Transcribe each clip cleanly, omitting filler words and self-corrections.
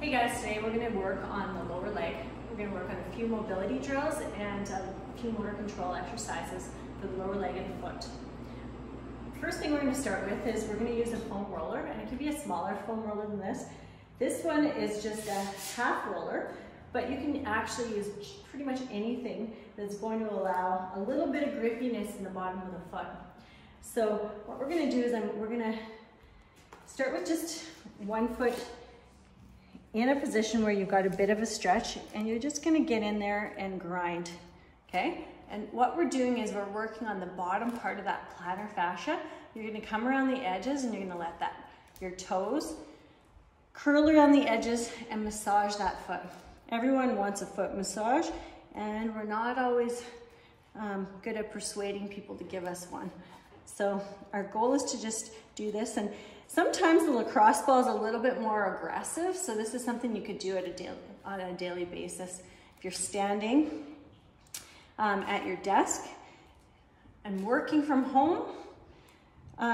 Hey guys, today we're going to work on the lower leg. We're going to work on a few mobility drills and a few motor control exercises for the lower leg and the foot. First thing we're going to start with is we're going to use a foam roller, and it can be a smaller foam roller than this. This one is just a half roller, but you can actually use pretty much anything that's going to allow a little bit of grippiness in the bottom of the foot. So what we're going to do is we're going to start with just one foot in a position where you've got a bit of a stretch, and you're just going to get in there and grind, okay? And what we're doing is we're working on the bottom part of that plantar fascia. You're going to come around the edges and you're going to let your toes curl around the edges and massage that foot. Everyone wants a foot massage, and we're not always good at persuading people to give us one. So our goal is to just do this, and sometimes the lacrosse ball is a little bit more aggressive, so this is something you could do on a daily basis. If you're standing at your desk and working from home,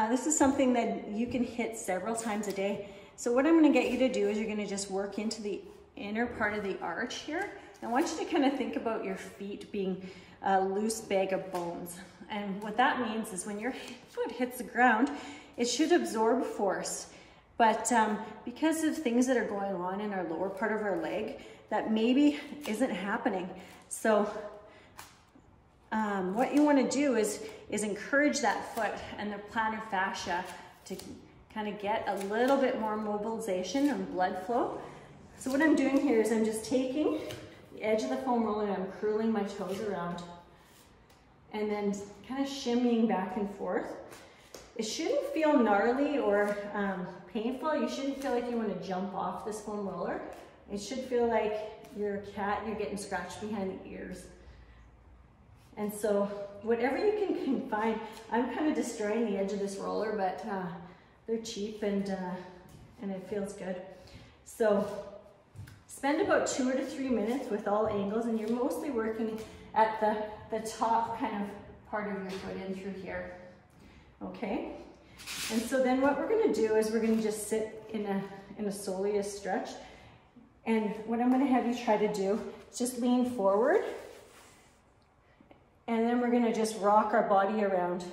this is something that you can hit several times a day. So what I'm going to get you to do is you're going to just work into the inner part of the arch here. I want you to kind of think about your feet being a loose bag of bones. And what that means is when your foot hits the ground, it should absorb force. But because of things that are going on in our lower part of our leg, that maybe isn't happening. So what you want to do is encourage that foot and the plantar fascia to kind of get a little bit more mobilization and blood flow. So what I'm doing here is I'm just taking the edge of the foam roller and I'm curling my toes around and then kind of shimmying back and forth. It shouldn't feel gnarly or painful. You shouldn't feel like you want to jump off this foam roller. It should feel like you're a cat and you're getting scratched behind the ears. And so whatever you can find, I'm kind of destroying the edge of this roller, but they're cheap and it feels good. So spend about 2 to 3 minutes with all angles, and you're mostly working at the top kind of part of your foot in through here. Okay, and so then what we're going to do is we're going to just sit in a soleus stretch, and what I'm going to have you try to do is just lean forward, and then we're going to just rock our body around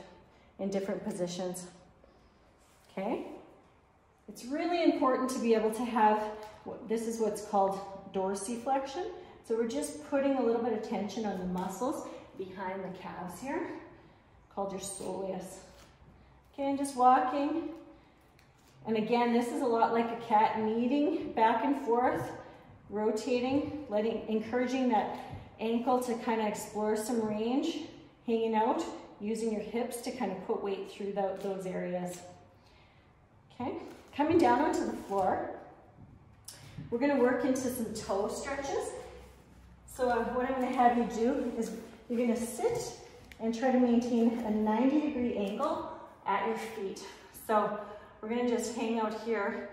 in different positions. Okay, it's really important to be able to have this is what's called dorsiflexion. So we're just putting a little bit of tension on the muscles behind the calves here, called your soleus. Okay, and just walking. And again, this is a lot like a cat, kneading back and forth, rotating, encouraging that ankle to kind of explore some range, hanging out, using your hips to kind of put weight through those areas. Okay, coming down onto the floor, we're going to work into some toe stretches. So what I'm going to have you do is you're going to sit and try to maintain a 90-degree angle at your feet. So we're going to just hang out here,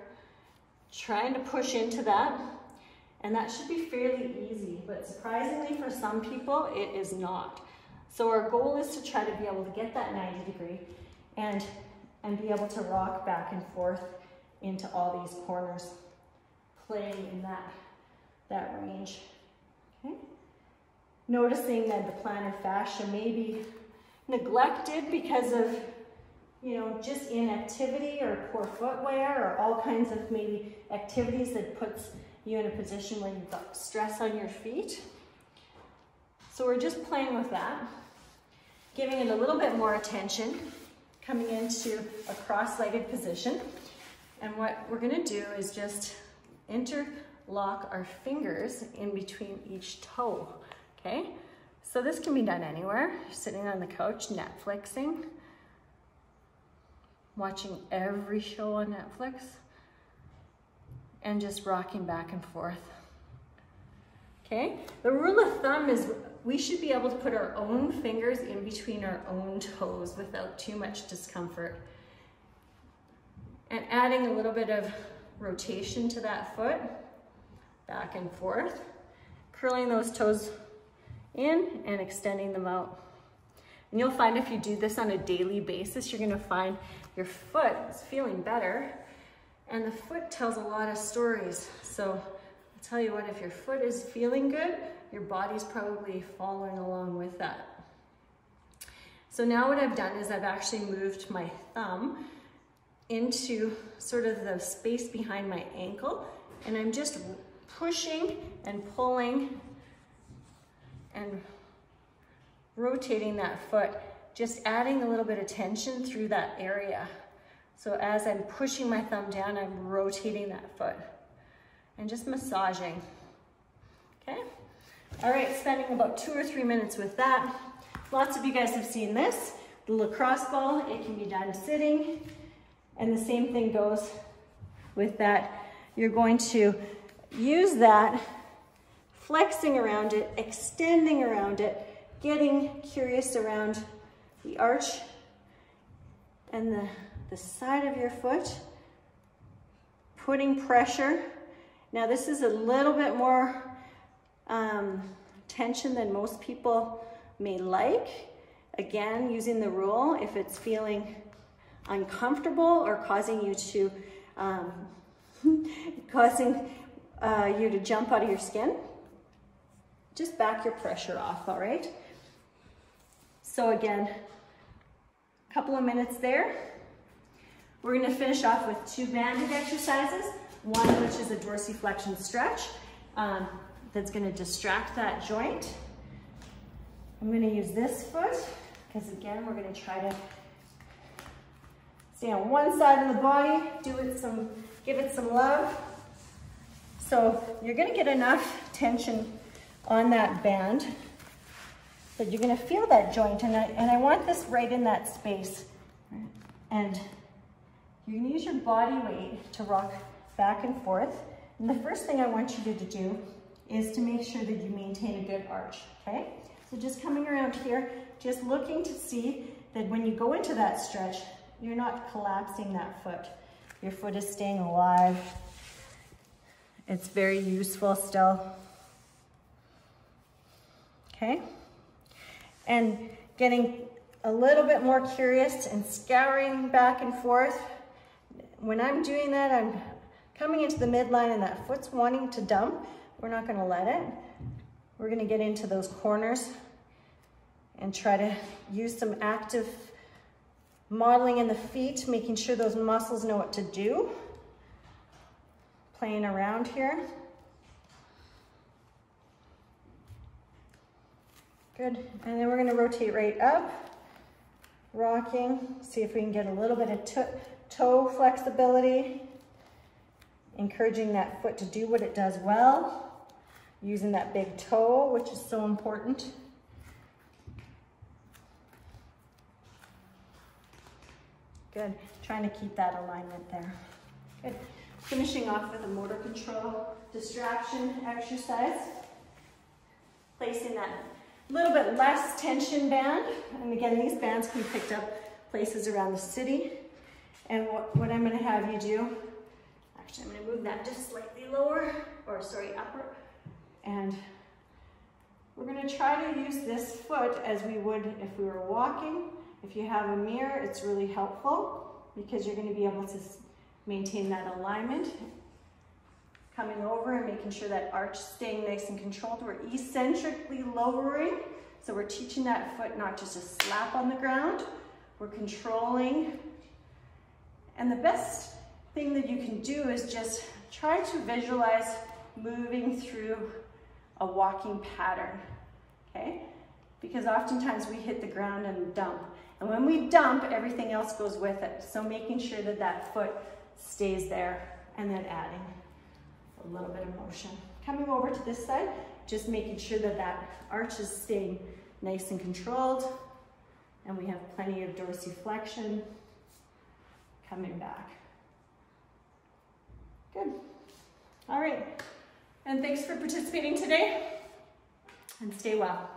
trying to push into that, and that should be fairly easy, but surprisingly for some people it is not. So our goal is to try to be able to get that 90-degree and be able to rock back and forth into all these corners, playing in that range. Okay, noticing that the plantar fascia may be neglected because of just inactivity or poor footwear or all kinds of maybe activities that puts you in a position where you've got stress on your feet. So we're just playing with that, giving it a little bit more attention, coming into a cross-legged position. And what we're going to do is just interlock our fingers in between each toe, okay? So this can be done anywhere. You're sitting on the couch, Netflixing, watching every show on Netflix, and just rocking back and forth. Okay, the rule of thumb is we should be able to put our own fingers in between our own toes without too much discomfort. And adding a little bit of rotation to that foot, back and forth, curling those toes in and extending them out. And you'll find if you do this on a daily basis, you're going to find your foot is feeling better And the foot tells a lot of stories. So I'll tell you what, if your foot is feeling good, your body's probably following along with that. So now what I've done is I've actually moved my thumb into sort of the space behind my ankle, and I'm just pushing and pulling and rotating that foot, just adding a little bit of tension through that area. So as I'm pushing my thumb down, I'm rotating that foot and just massaging, okay? All right, spending about 2 or 3 minutes with that. Lots of you guys have seen this. The lacrosse ball, it can be done sitting, and the same thing goes with that. You're going to use that, flexing around it, extending around it, getting curious around the arch and the side of your foot, putting pressure. Now this is a little bit more tension than most people may like. Again, using the rule, if it's feeling uncomfortable or causing you to jump out of your skin, just back your pressure off, all right? So again, a couple of minutes there. We're gonna finish off with 2 banded exercises. One which is a dorsiflexion stretch that's gonna distract that joint. I'm gonna use this foot because again, we're gonna try to stay on one side of the body, give it some love. So you're gonna get enough tension on that band that you're gonna feel that joint, and I want this right in that space. And you're gonna use your body weight to rock back and forth. And the first thing I want you to do is to make sure that you maintain a good arch, okay? So just coming around here, just looking to see that when you go into that stretch, you're not collapsing that foot. Your foot is staying alive. It's very useful still. Okay? And getting a little bit more curious and scouring back and forth. When I'm doing that, I'm coming into the midline and that foot's wanting to dump. We're not gonna let it. We're gonna get into those corners and try to use some active modeling in the feet, making sure those muscles know what to do. Playing around here. Good, and then we're gonna rotate right up, rocking, see if we can get a little bit of toe flexibility, encouraging that foot to do what it does well, using that big toe, which is so important. Good, trying to keep that alignment there. Good, finishing off with a motor control distraction exercise. Placing that little bit less tension band. And again, these bands can be picked up places around the city. And what I'm gonna have you do, actually I'm gonna move that just slightly lower, or sorry, upper. And we're gonna try to use this foot as we would if we were walking. If you have a mirror, it's really helpful because you're gonna be able to maintain that alignment. Coming over and making sure that arch staying nice and controlled. We're eccentrically lowering. So we're teaching that foot not just to slap on the ground. We're controlling. And the best thing that you can do is just try to visualize moving through a walking pattern, okay? Because oftentimes we hit the ground and dump. And when we dump, everything else goes with it. So making sure that that foot stays there and then adding a little bit of motion. Coming over to this side, just making sure that that arch is staying nice and controlled. And we have plenty of dorsiflexion. Coming back. Good. All right. And thanks for participating today. And stay well.